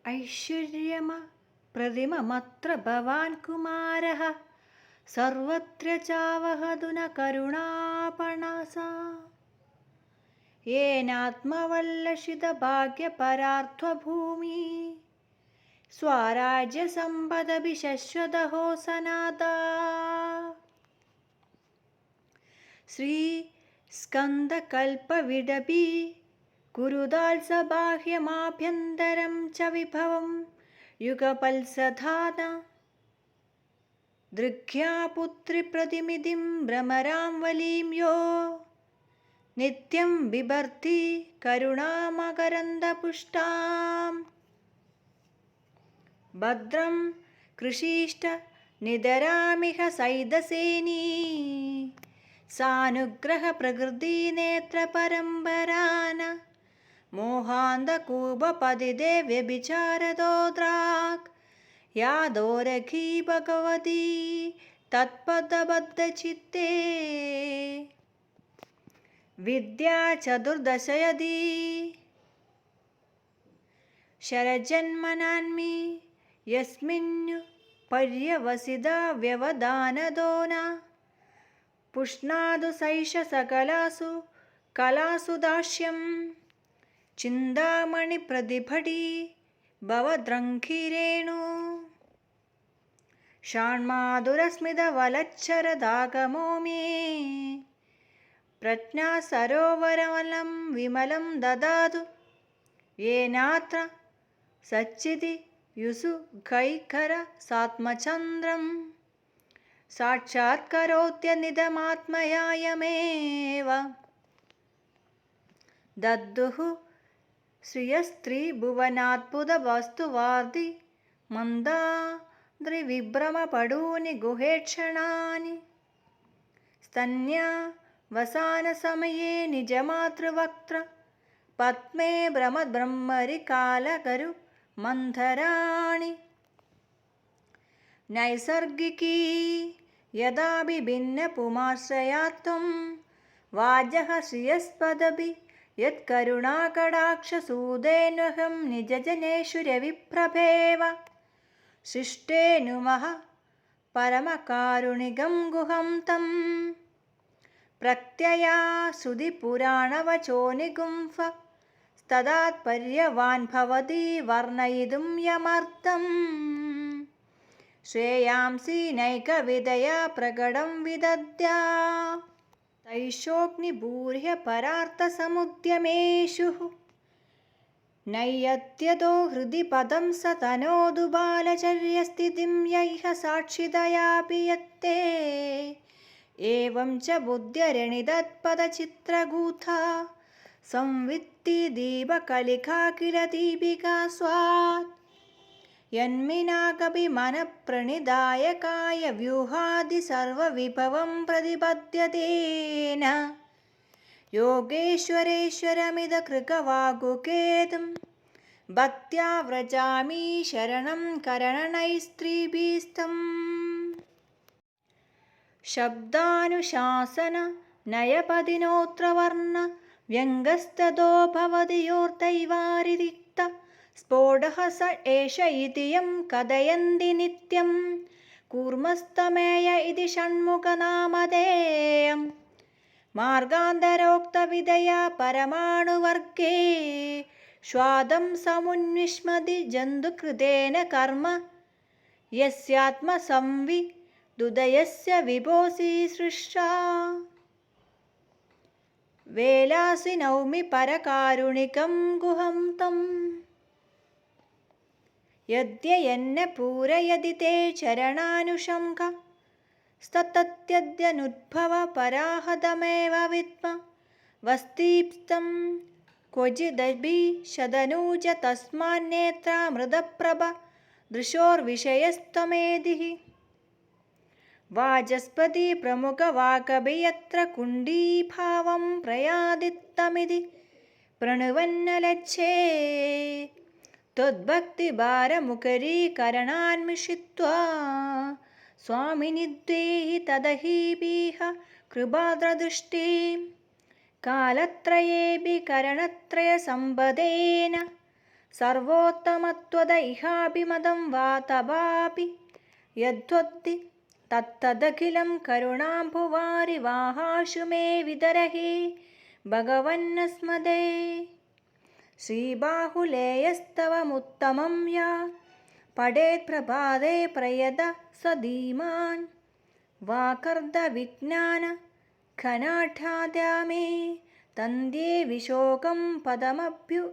ഐശ്വര്യമ പ്രതിമമത്ര ഭവാൻ കുമാരഃ സർവത്ര ചാവഹതു ന കരുണാപണസാ യേനാത്മവല്ലഷിതഭാഗ്യപരാർത്ഥഭൂമി സ്വരാജ്യസമ്പദഭി ശശ്വതഹോ സനാതാ. ശ്രീ സ്കന്ദകൽപ്പവിടപി കുരുദാത്സബാഹ്യമാഭ്യന്തരം ച വിഭവം യുഗപത്സധാന ദൃഗ്ധ്യാ പുത്രിപ്രതിമിതിം ഭ്രമരാം വലീം യോ നിത്യം ബിഭർത്തി കരുണാമകരന്ദപുഷ്ടാം. ഭദ്രം കൃഷീഷ്ട നിതരാമിഹ സൈദസേനീ സാനുഗ്രഹ പ്രകൃതിനേത്ര പരമ്പരാന മോഹാന്തകൂപപതിദേ വ്യഭിചാരദോദ്രാക് യാദോരഘീ ഭഗവതി തത്പദബദ്ധചിത്തേ. വിദ്യാ ചതുർദശയതി ശരജന്മനാന്മി യസ്മിന്നു പര്യവസിതാ വ്യവധാനദോ ന പുഷ്ണാതു സൈഷ സകലാസു കലാസു ദാസ്യം ചിന്താമണി പ്രതിഭടി ഭവദ്രംഘിരേണു ഷാൺമാധുരസ്മിതവലച്ഛരദാഗമോ മേ പ്രജ്ഞാ സരോവരമലം വിമലം ദദാതു യേനാത്ര സച്ചിതി യുസു ഖൈഖര സാത്മചന്ദ്രം സാക്ഷാത്കരോത്യനിതമാത്മയായമേവ. ദദ്ദുഃ ശ്രിയസ്ത്രീഭുവനാത്ഭുതവസ്തുവാർധി മന്ദാദ്രിവിഭ്രമപടൂനി ഗുഹേക്ഷണാനി സ്തന്യാ വസാനസമയേ നിജമാതൃവക്ത്ര പത്മേ ഭ്രമദ്ബ്രഹ്മരി കാലകരു മന്ധരാണി. നൈസർഗികീ യദാ ബിഭിന്ന പുമാശ്രയാത്വം വാജഃ ശ്രിയസ്പദഭി യത്കരുണാകടാക്ഷസൂദേന്വഹം നിജജനേഷു രവിപ്രഭേവ ശിഷ്ടേനുമഹ പരമകാരുണികം ഗുഹം തം പ്രത്യയാ ശ്രുതിപുരാണവചോ നിഗുംഫ തദാത്പര്യവാൻ ഭവതി വർണ്ണയിതും യമർത്ഥം. ശ്രേയാംസി നൈകവിധയാ പ്രകടം വിദദ്ധ്യാ തൈഷോഗ്നിഭൂര്യ പരാർത്ഥസമുദ്യമേഷു നയ്യത്യതോ ഹൃദി പദം സ തനോതു ബാലചര്യസ്ഥിതിം യൈഹ സാക്ഷിതയാപി യത്തേ ഏവം ച ബുദ്ധ്യരണിതത്പദചിത്രഗൂഥാ സംവിത്തി ദീപകലികാ കില ദീപികാ സ്വാത് യന്മിനാകപി മനഃപ്രണിധായകായ വ്യൂഹാദി സർവവിഭവം പ്രതിപദ്യതേന യോഗേശ്വരേശ്വരമിത കൃകവാഗുകേതും ഭക്ത്യാ വ്രജാമി ശരണം കരണനൈസ്ത്രീഭിസ്തം. ശബ്ദാനുശാസന നയപദിനോത്ര വർണ്ണ വ്യംഗസ്തതോ ഭവതി യോർദൈവാരിരിക്ത സ്ഫോടഃ സ ഏഷ ഇതി യം കഥയന്തി നിത്യം കൂർമസ്തമേയ ഇതി ഷണ്മുഖനാമധേയം. മാർഗാന്തരോക്തവിധയാ പരമാണുവർഗേ ശ്വാദം സമുന്വിഷ്മതി ജന്തുകൃതേന കർമ്മ യസ്യാത്മസംവിദുദയസ്യ വിഭോസി സൃഷ്ടാ. വേലാസി നൗമി പരകാരുണികം ഗുഹം തം യദ്യയന്ന പൂരയതി തേ ചരണാനുഷംഘ സ്തതത്യദ്യനുദ്ഭവ പരാഹതമേവ വിദ്മ വസ്തീപ്സ്തം ക്വചിദഭീഷദനൂജ തസ്മാന്നേത്രാമൃതപ്രഭ ദൃശോർവിഷയസ്ത്വമേധിഃ. വാചസ്പതി പ്രമുഖവാകഭിയത്ര കുണ്ഡീഭാവം പ്രയാദിത്തമിതി പ്രണുവന്നലച്ഛേ ത്വദ്ഭക്തിഭാരമുഖരീകരണാന്മിഷിത്വാ സ്വാമിനി ദ്വേഹി തദഹീപീഹ കൃപാദ്രദൃഷ്ടിം. കാലത്രയേപി കരണത്രയസമ്പദേന സർവോത്തമത്വദൈഹാഭിമതം വാ തവാപി യദ്വദ്ദി തത്തദഖിലം കരുണാംഭുവാരി വാഹാശു മേ വിതരഹി ഭഗവന്നസ്മദേ. ശ്രീബാഹുലേയസ്തവമുത്തമം യാ പഠേത് പ്രഭാതേ പ്രയത സ്വധീമാൻ വാകർദ്ദവിജ്ഞാന ഘനാഢ്യാദ്യാ മേ തന്ത്യേ വിശോകം പദമഭ്യുപേയാത്.